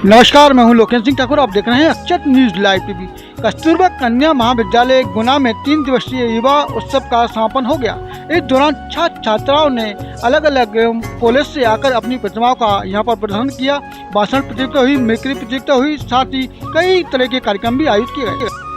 नमस्कार, मैं हूं लोकेश सिंह ठाकुर। आप देख रहे हैं अक्षत न्यूज लाइव टीवी। कस्तूरबा कन्या महाविद्यालय गुना में 3 दिवसीय युवा उत्सव का समापन हो गया। इस दौरान छात्र छात्राओं ने अलग अलग कॉलेज से आकर अपनी प्रतिभाओं का यहां पर प्रदर्शन किया। भाषण प्रतियोगिता हुई, मिमिक्री प्रतियोगिता हुई, साथ ही कई तरह के कार्यक्रम भी आयोजित किए गए।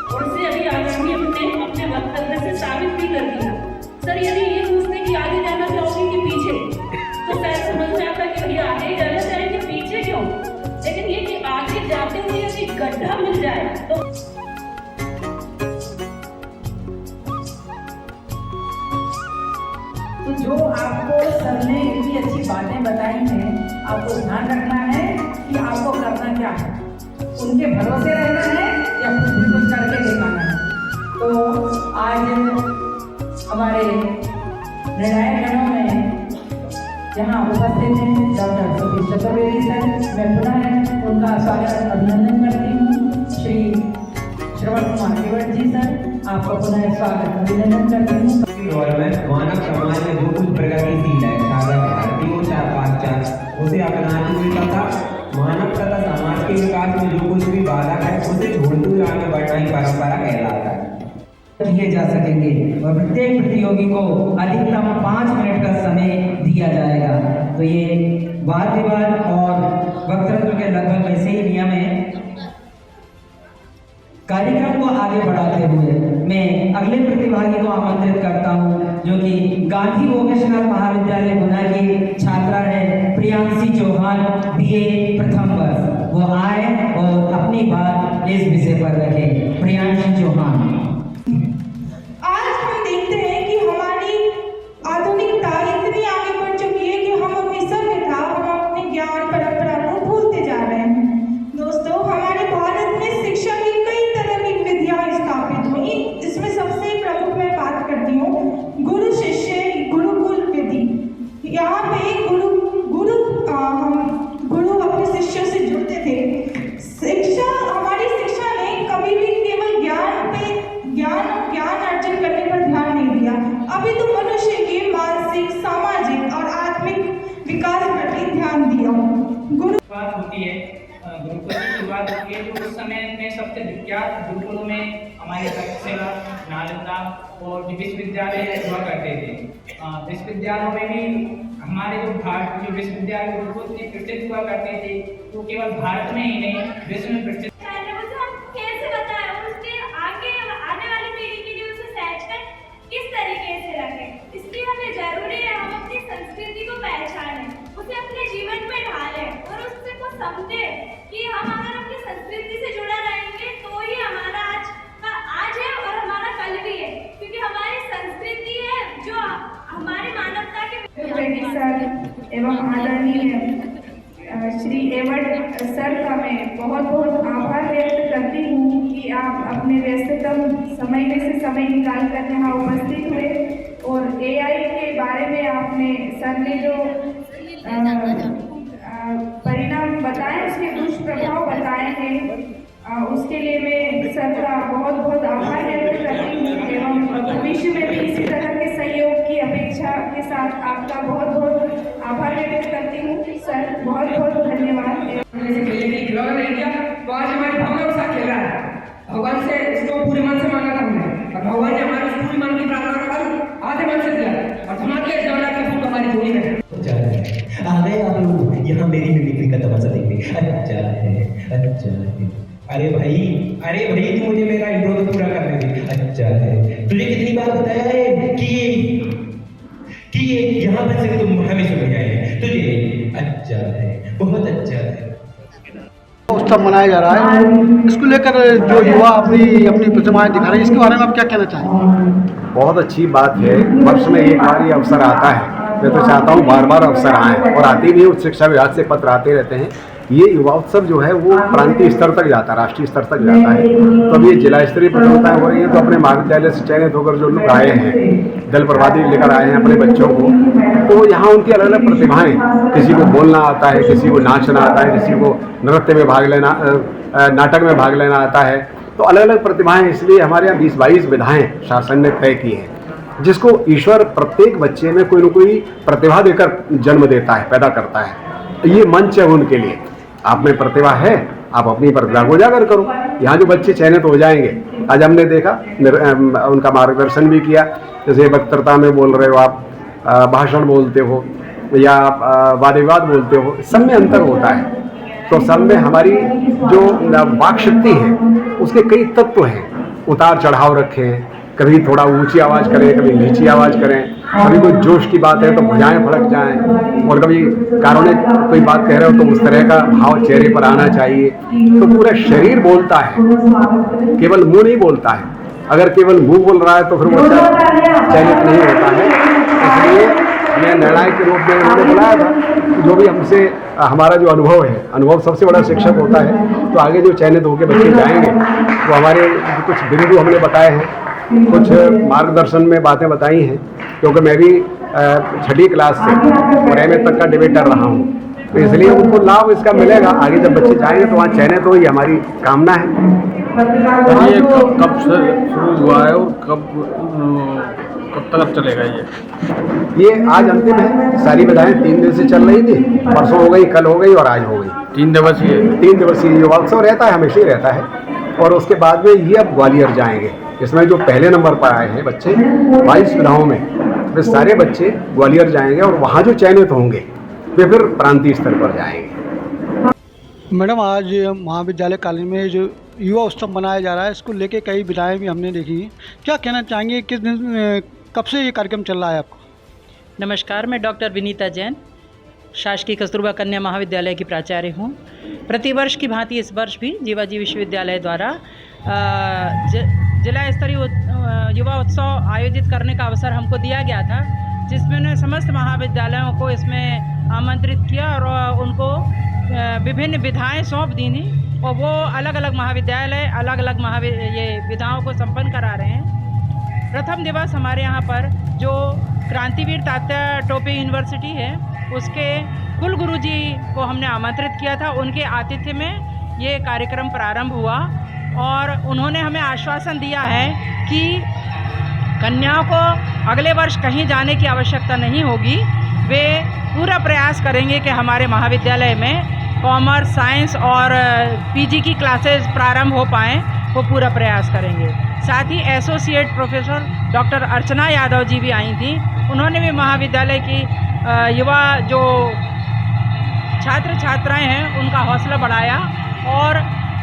और से अभी आगे अपने वक्तव्य से साबित भी कर दिया। सर यदि ये पूछते कि आगे जाना चाहोगे कि पीछे, तो शायद समझ में आता कि भैया आगे जाना चाहेंगे, पीछे क्यों। लेकिन ये कि आगे जाते हुए यदि गड्ढा मिल जाए तो जो आपको सर ने इतनी अच्छी बातें बताई हैं, आपको ध्यान रखना है कि आपको करना क्या है, उनके भरोसे रहना है या कुछ भी कुछ करके दिखाना है। तो आज हमारे निर्णायक गणों में यहाँ उपस्थित हैं डॉक्टर सतीश चतुर्वेदी सर, मैं पुनः उनका स्वागत अभिनंदन करती हूँ। श्री श्रवण कुमार केवट जी सर, आपका पुनः स्वागत अभिनंदन करती हूँ। मानव समाज में जो कुछ प्रगतिशील है, चाहे भारतीय हो चाहे पाश्चात्य, उसे अपनाते हुए तथा मानव तथा समाज के विकास में जो कुछ भी बाधक है उसे छोड़ते हुए आगे बढ़ना ही परंपरा कहलाता है। किए जा सकेंगे और प्रत्येक प्रतियोगी को अधिकतम 5 मिनट का समय दिया जाएगा। तो ये वाद विवाद और वक्तृत्व के लगभग वैसे ही नियम है। कार्यक्रम को आगे बढ़ाते हुए मैं अगले प्रतिभागी को आमंत्रित करता हूं, जो कि गांधी वोकेशनल महाविद्यालय गुना की छात्रा है प्रियांशी चौहान, बीए प्रथम वर्ष। वो आए और अपनी बात इस विषय पर रखें। प्रियांशी चौहान। आज हम देखते हैं कि हमारी आधुनिकता इतनी आगे बढ़ चुकी है कि हम अपनी सभ्यता, हम अपने ज्ञान परंपरा को भूलते जा रहे हैं। दोस्तों, हमारे भारत में शिक्षा की कई तरह की विधियां स्थापित हुई। इसमें सबसे प्रमुख मैं बात करती हूँ गुरु शिष्य गुरुकुल विधि। यहाँ पे गुरु अपने शिष्यों से जुड़ते थे। हमारी शिक्षा ने कभी भी केवल ज्ञान अर्जन करने पर ध्यान नहीं दिया, अभी तो मनुष्य के मानसिक, सामाजिक और आत्मिक विकास पर भी ध्यान दिया। शुरुआत होती है, गुरुकुल की शुरुआत होती है। तो उस समय में सबसे विख्यात गुरुकुलों में हमारे तक्षशिला, नालंदा और विश्वविद्यालय हुआ करते थे। विश्वविद्यालयों में भी हमारे जो विश्वविद्यालय गुरुकुल प्रसिद्ध हुआ करते थे, तो केवल भारत में ही नहीं विश्व में प्रसिद्ध। किस तरीके से रखें, इसलिए हमें जरूरी है हम अपनी संस्कृति को पहचानें, उसे अपने जीवन में ढालें और उससे को समझें कि हम अगर अपनी संस्कृति से जुड़ा रहेंगे तो ही हमारा आज है और हमारा कल भी है, क्योंकि हमारी संस्कृति है जो हमारी मानवता के सर एवं आदरणीय श्री एवट सर का मैं बहुत बहुत आभार व्यक्त करती हूँ कि आप अपने व्यस्ततम समय में से समय निकाल कर यहाँ उपस्थित हुए और एआई के बारे में आपने सर ने जो परिणाम बताए, उसके दुष्प्रभाव बताए हैं, उसके लिए मैं सर का बहुत बहुत आभार व्यक्त करती हूँ एवं भविष्य में भी इसी तरह के सहयोग की अपेक्षा के साथ आपका बहुत बहुत आभार व्यक्त करती हूँ। सर बहुत बहुत धन्यवाद। खिलौना नहीं किया तो आज हमारी भावना के साथ खेल रहा है। भगवान से इसको पूरे मन से मांगा था हमने, और भगवान ने हमारी पूरी मन की प्रार्थना का फल आधे मन से दिया और धमाके जवाना का फूल हमारी जोड़ी में आ गए आप लोग यहाँ मेरी मिमिक्री का तमाशा देखने। अच्छा है। अरे भाई तू मुझे मेरा इंट्रो तो पूरा करने दे। अच्छा है, तुझे कितनी बार बताया है कि ये यहाँ पर से तुम हमें सुन जाए तुझे। अच्छा है, बहुत अच्छा है। उत्सव मनाया जा रहा है, इसको लेकर जो युवा अपनी प्रतिभाएं दिखा रहे हैं, इसके बारे में आप क्या कहना चाहेंगे? बहुत अच्छी बात है। वर्ष में एक बार ये अवसर आता है। मैं तो चाहता हूँ बार बार अवसर आए और आते भी उच्च शिक्षा विभाग से पत्र आते रहते हैं ये युवा उत्सव जो है वो प्रांतीय स्तर तक जाता है, राष्ट्रीय स्तर तक जाता है। तो अब ये जिला स्तरीय प्रतियोगिताएं हो रही है, तो अपने महाविद्यालय से चयनित होकर जो लोग आए हैं, दल प्रवादी लेकर आए हैं अपने बच्चों को, तो यहाँ उनकी अलग अलग प्रतिभाएं, किसी को बोलना आता है, किसी को नाचना आता है, किसी को नृत्य में भाग लेना, नाटक में भाग लेना आता है। तो अलग अलग प्रतिभाएं, इसलिए हमारे यहाँ 20-22 विधाएं शासन ने तय की हैं, जिसको ईश्वर प्रत्येक बच्चे में कोई न कोई प्रतिभा देकर जन्म देता है, पैदा करता है। ये मंच है उनके लिए, आप में प्रतिभा है, आप अपनी प्रतिभा को उजागर करो। यहाँ जो बच्चे चयनित हो जाएंगे, आज हमने देखा, उनका मार्गदर्शन भी किया, जैसे वक्तृता में बोल रहे हो आप, भाषण बोलते हो या वाद विवाद बोलते हो, सब में अंतर होता है। तो सब में हमारी जो वाक शक्ति है उसके कई तत्व हैं, उतार चढ़ाव रखे हैं, कभी थोड़ा ऊंची आवाज़ करें, कभी नीची आवाज़ करें, कभी कोई जोश की बात है तो भुजाएं फड़क जाएं, और कभी कारुणिक कोई बात कह रहे हो तो उस तरह का भाव चेहरे पर आना चाहिए। तो पूरा शरीर बोलता है, केवल मुंह नहीं बोलता है। अगर केवल मुंह बोल रहा है तो फिर वो चयनित नहीं होता है। इसलिए मैं निर्णायक के रूप में उन्होंने बुलाया था, जो भी हमसे हमारा जो अनुभव है, अनुभव सबसे बड़ा शिक्षक होता है। तो आगे जो चयनित होकर बच्चे जाएंगे तो हमारे कुछ बिंदु हमने बताए हैं, कुछ मार्गदर्शन में बातें बताई हैं, क्योंकि मैं भी 6ठी क्लास से और एमए तक का डिबेटर रहा हूँ, तो इसलिए उनको लाभ इसका मिलेगा। आगे जब बच्चे जाएंगे तो वहाँ चयनित हो, ये हमारी कामना है। ये कब से शुरू हुआ है और कब तक चलेगा ये आज अंतिम है। सारी विधाएं 3 दिन से चल रही थी, परसों हो गई, कल हो गई और आज हो गई। 3 दिवसीय 3 दिवसीय युवा उत्सव रहता है, हमेशा ही रहता है। और उसके बाद में ये अब ग्वालियर जाएंगे। इसमें जो पहले नंबर पर आए हैं बच्चे 22 विधाओं में, वे सारे बच्चे ग्वालियर जाएंगे और वहाँ जो चयनित होंगे वे फिर प्रांतीय स्तर पर जाएंगे। मैडम, आज महाविद्यालय कॉलेज में जो युवा उत्सव मनाया जा रहा है, इसको लेके कई विधाएं भी हमने देखी हैं। क्या कहना चाहेंगे, किस दिन, कब से ये कार्यक्रम चल रहा है आपको? नमस्कार, मैं डॉक्टर विनीता जैन, शासकीय कस्तूरबा कन्या महाविद्यालय की प्राचार्य हूँ। प्रतिवर्ष की भांति इस वर्ष भी जीवाजी विश्वविद्यालय द्वारा जिला स्तरीय युवा उत्सव आयोजित करने का अवसर हमको दिया गया था, जिसमें उन्होंने समस्त महाविद्यालयों को इसमें आमंत्रित किया और उनको विभिन्न विधाएं सौंप दी थी, और वो अलग अलग महाविद्यालय अलग अलग ये विधाओं को संपन्न करा रहे हैं। प्रथम दिवस हमारे यहाँ पर जो क्रांतिवीर तात्या टोपे यूनिवर्सिटी है, उसके कुलगुरु जी को हमने आमंत्रित किया था। उनके आतिथ्य में ये कार्यक्रम प्रारंभ हुआ और उन्होंने हमें आश्वासन दिया है कि कन्याओं को अगले वर्ष कहीं जाने की आवश्यकता नहीं होगी। वे पूरा प्रयास करेंगे कि हमारे महाविद्यालय में कॉमर्स, साइंस और पीजी की क्लासेस प्रारंभ हो पाएँ, वो पूरा प्रयास करेंगे। साथ ही एसोसिएट प्रोफेसर डॉक्टर अर्चना यादव जी भी आई थी। उन्होंने भी महाविद्यालय की युवा जो छात्र छात्राएं हैं उनका हौसला बढ़ाया, और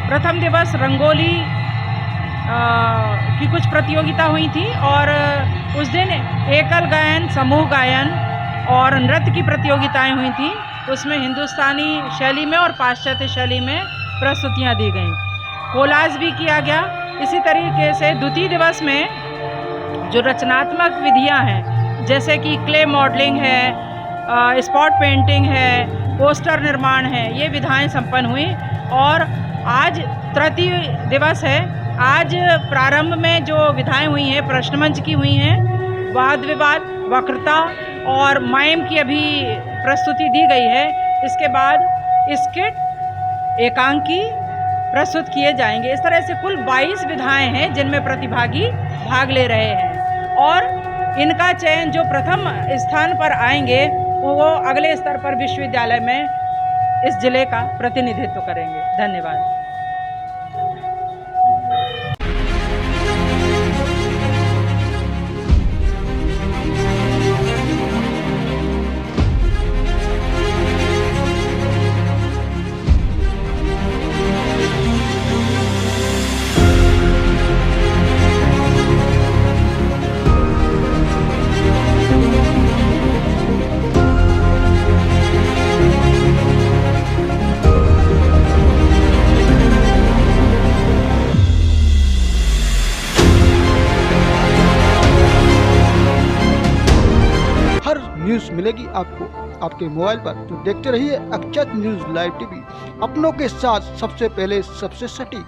प्रथम दिवस रंगोली की कुछ प्रतियोगिता हुई थी, और उस दिन एकल गायन, समूह गायन और नृत्य की प्रतियोगिताएं हुई थी। उसमें हिंदुस्तानी शैली में और पाश्चात्य शैली में प्रस्तुतियां दी गईं। कोलाज भी किया गया। इसी तरीके से द्वितीय दिवस में जो रचनात्मक विधियां हैं, जैसे कि क्ले मॉडलिंग है, स्पॉट पेंटिंग है, पोस्टर निर्माण है, ये विधाएं संपन्न हुई। और आज तृतीय दिवस है। आज प्रारंभ में जो विधाएं हुई हैं प्रश्न मंच की हुई हैं, वाद विवाद, वक्तृता और माइम की अभी प्रस्तुति दी गई है। इसके बाद स्किट, एकांकी प्रस्तुत किए जाएंगे। इस तरह से कुल 22 विधाएं हैं जिनमें प्रतिभागी भाग ले रहे हैं, और इनका चयन जो प्रथम स्थान पर आएंगे वो अगले स्तर पर विश्वविद्यालय में इस जिले का प्रतिनिधित्व करेंगे। धन्यवाद। मिलेगी आपको आपके मोबाइल पर। तो देखते रहिए अक्षत न्यूज़ लाइव टीवी, अपनों के साथ सबसे पहले सबसे सटीक।